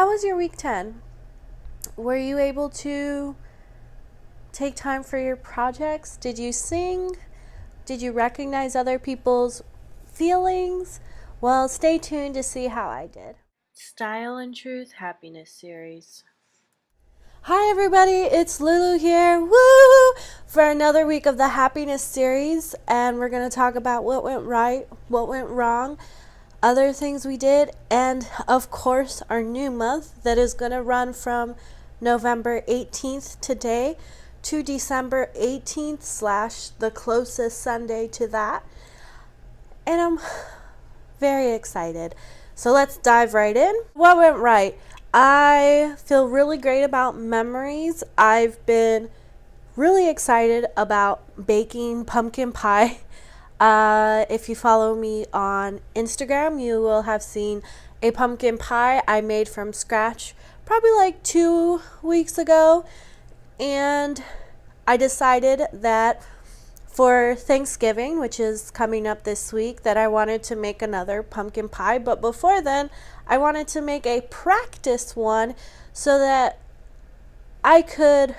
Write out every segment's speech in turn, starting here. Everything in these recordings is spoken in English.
How was your week 10? Were you able to take time for your projects? Did you sing? Did you recognize other people's feelings? Well, stay tuned to see how I did. Style and Truth Happiness Series. Hi everybody, it's Lulu here, woo, for another week of the Happiness Series, and we're going to talk about what went right, what went wrong, other things we did, and of course our new month that is going to run from November 18th today to December 18th / the closest Sunday to that, and I'm very excited. So let's dive right in. What went right? I feel really great about memories. I've been really excited about baking pumpkin pie. If you follow me on Instagram, you will have seen a pumpkin pie I made from scratch probably like 2 weeks ago. And I decided that for Thanksgiving, which is coming up this week, that I wanted to make another pumpkin pie. But before then, I wanted to make a practice one so that I could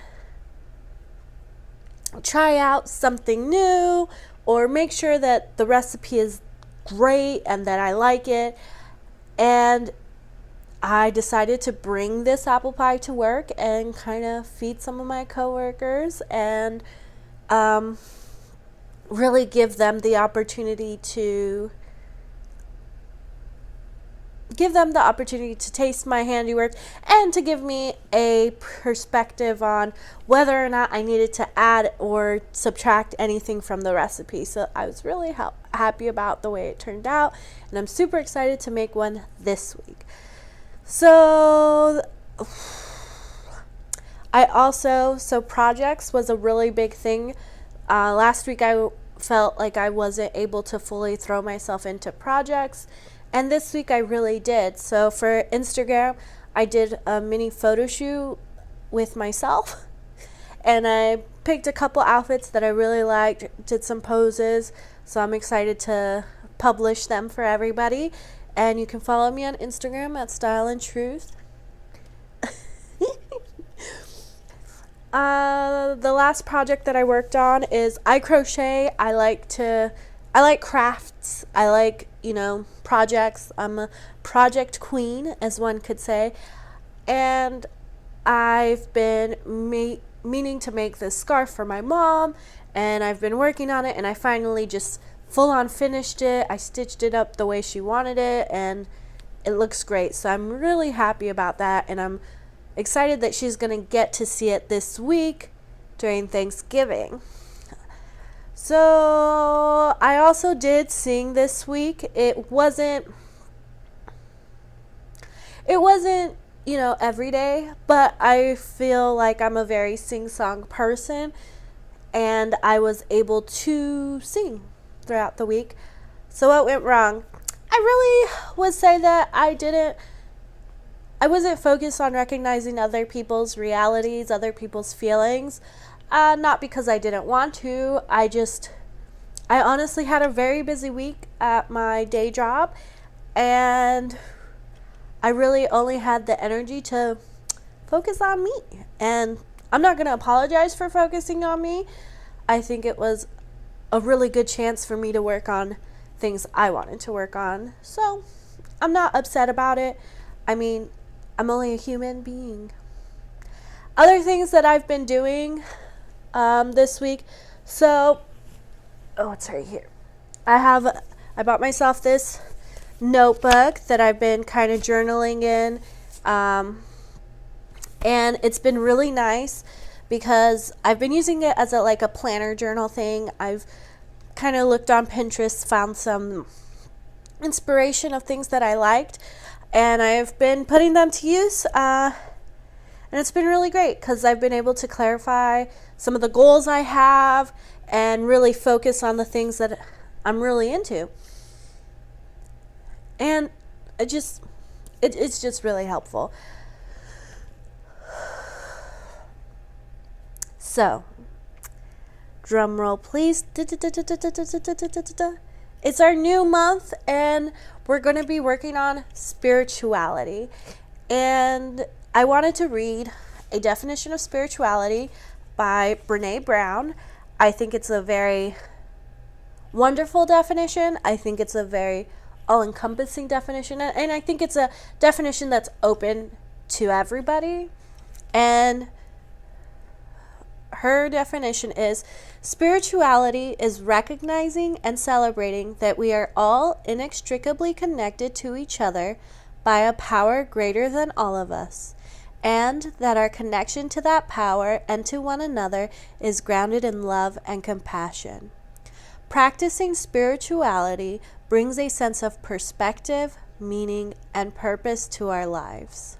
try out something new or make sure that the recipe is great and that I like it. And I decided to bring this apple pie to work and kind of feed some of my coworkers and really give them the opportunity to taste my handiwork and to give me a perspective on whether or not I needed to add or subtract anything from the recipe. So I was really happy about the way it turned out, and I'm super excited to make one this week. So projects was a really big thing. Last week I felt like I wasn't able to fully throw myself into projects, and this week I really did. So for Instagram, I did a mini photo shoot with myself, and I picked a couple outfits that I really liked, did some poses, so I'm excited to publish them for everybody. And you can follow me on Instagram at Style and Truth. The last project that I worked on is I crochet. I like crafts. I like, projects. I'm a project queen, as one could say. And I've been meaning to make this scarf for my mom, and I've been working on it, and I finally just full on finished it. I stitched it up the way she wanted it, and it looks great. So I'm really happy about that, and I'm excited that she's going to get to see it this week during Thanksgiving. So I also did sing this week. It wasn't every day, but I feel like I'm a very sing-song person, and I was able to sing throughout the week. So what went wrong? I really would say that I wasn't focused on recognizing other people's realities, other people's feelings. Not because I didn't want to. I honestly had a very busy week at my day job, and I really only had the energy to focus on me. And I'm not going to apologize for focusing on me. I think it was a really good chance for me to work on things I wanted to work on. So I'm not upset about it. I mean, I'm only a human being. Other things that I've been doing this week. So, it's right here. I bought myself this notebook that I've been kind of journaling in. And it's been really nice because I've been using it as a planner journal thing. I've kind of looked on Pinterest, found some inspiration of things that I liked, and I've been putting them to use, and it's been really great because I've been able to clarify some of the goals I have and really focus on the things that I'm really into. And it's just really helpful. So, drum roll please. It's our new month, and we're going to be working on spirituality. And I wanted to read A Definition of Spirituality by Brene Brown. I think it's a very wonderful definition. I think it's a very all-encompassing definition. And I think it's a definition that's open to everybody. And her definition is: spirituality is recognizing and celebrating that we are all inextricably connected to each other by a power greater than all of us, and that our connection to that power and to one another is grounded in love and compassion. Practicing spirituality brings a sense of perspective, meaning, and purpose to our lives.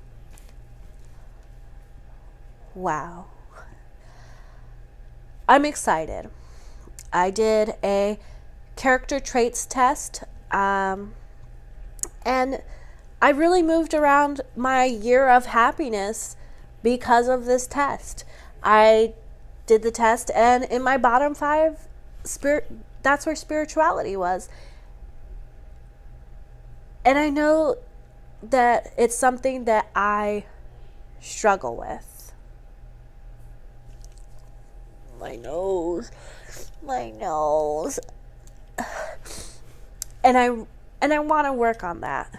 Wow. I'm excited. I did a character traits test, and I really moved around my year of happiness because of this test. I did the test, and in my bottom 5, that's where spirituality was. And I know that it's something that I struggle with. My nose. And I want to work on that.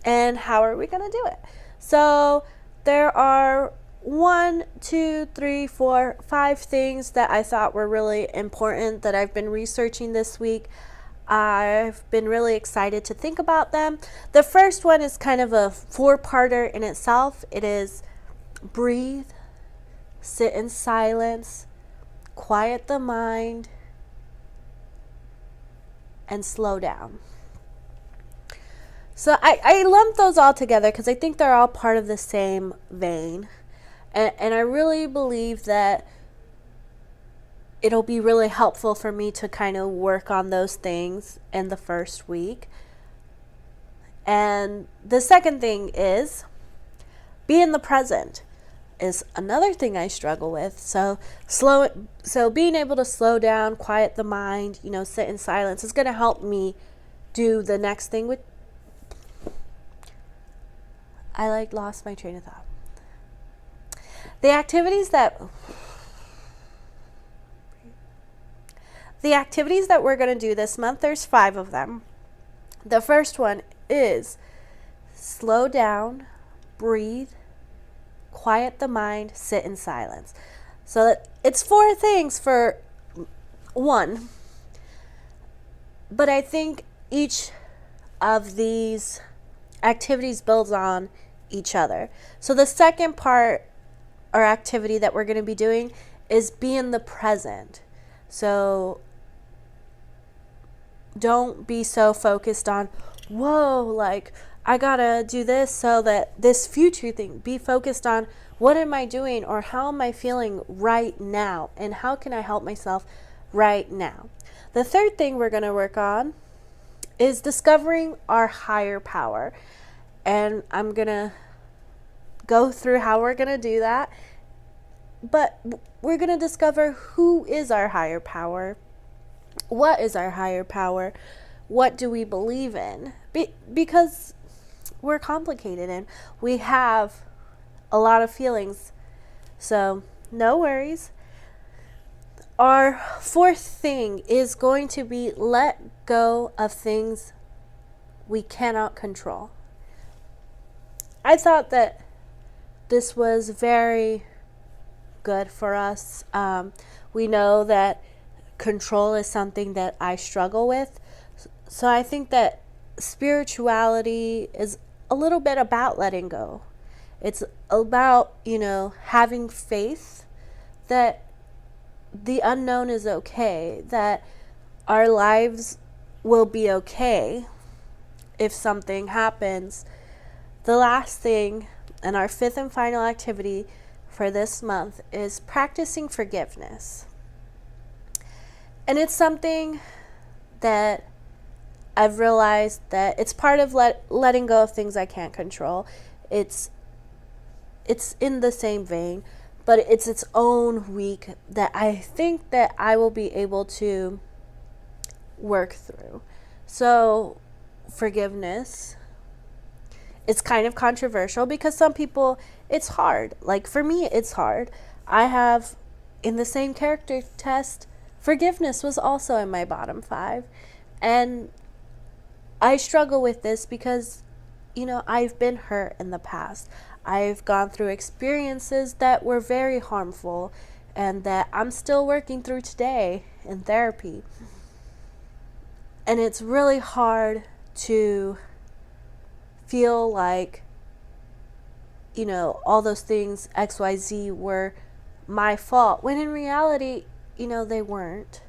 And how are we going to do it? So there are 1, 2, 3, 4, 5 things that I thought were really important that I've been researching this week. I've been really excited to think about them. The first one is kind of a 4-parter in itself. It is breathe, sit in silence, quiet the mind, and slow down. So I lumped those all together because I think they're all part of the same vein. And I really believe that it'll be really helpful for me to kind of work on those things in the first week. And the second thing is be in the present is another thing I struggle with. So being able to slow down, quiet the mind, sit in silence is going to help me do the next thing with. I lost my train of thought. The activities that we're going to do this month, there's 5 of them. The first one is slow down, breathe, quiet the mind, sit in silence. So it's 4 things for one. But I think each of these activities builds on each other. So the second part or activity that we're going to be doing is be in the present. So don't be so focused on, I gotta do this so that this future thing. Be focused on what am I doing or how am I feeling right now and how can I help myself right now. The third thing we're going to work on is discovering our higher power. And I'm going to go through how we're going to do that. But we're going to discover who is our higher power. What is our higher power? What do we believe in? Because we're complicated and we have a lot of feelings. So no worries. Our 4th thing is going to be let go of things we cannot control. I thought that this was very good for us. We know that control is something that I struggle with. So I think that spirituality is a little bit about letting go. It's about, having faith that the unknown is okay, that our lives will be okay if something happens. The last thing, and our 5th and final activity for this month, is practicing forgiveness. And it's something that I've realized that it's part of letting go of things I can't control. It's in the same vein, but it's its own week that I think that I will be able to work through. So forgiveness it's kind of controversial because some people, it's hard. Like for me, it's hard. I have, in the same character test, forgiveness was also in my bottom 5. And I struggle with this because, I've been hurt in the past. I've gone through experiences that were very harmful and that I'm still working through today in therapy. And it's really hard to feel like, all those things, XYZ, were my fault, when in reality, they weren't.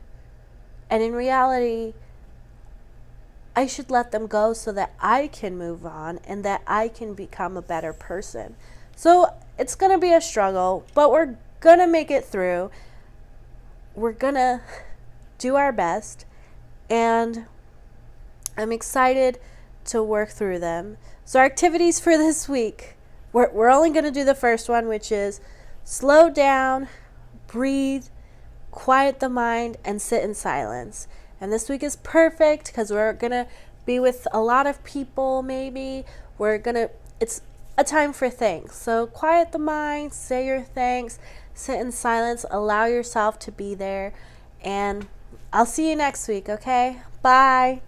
And in reality, I should let them go so that I can move on and that I can become a better person. So it's going to be a struggle, but we're going to make it through. We're going to do our best, and I'm excited to work through them. So our activities for this week, we're only going to do the first one, which is slow down, breathe, quiet the mind, and sit in silence. And this week is perfect because we're going to be with a lot of people, maybe. It's a time for thanks. So quiet the mind, say your thanks, sit in silence, allow yourself to be there. And I'll see you next week, okay? Bye.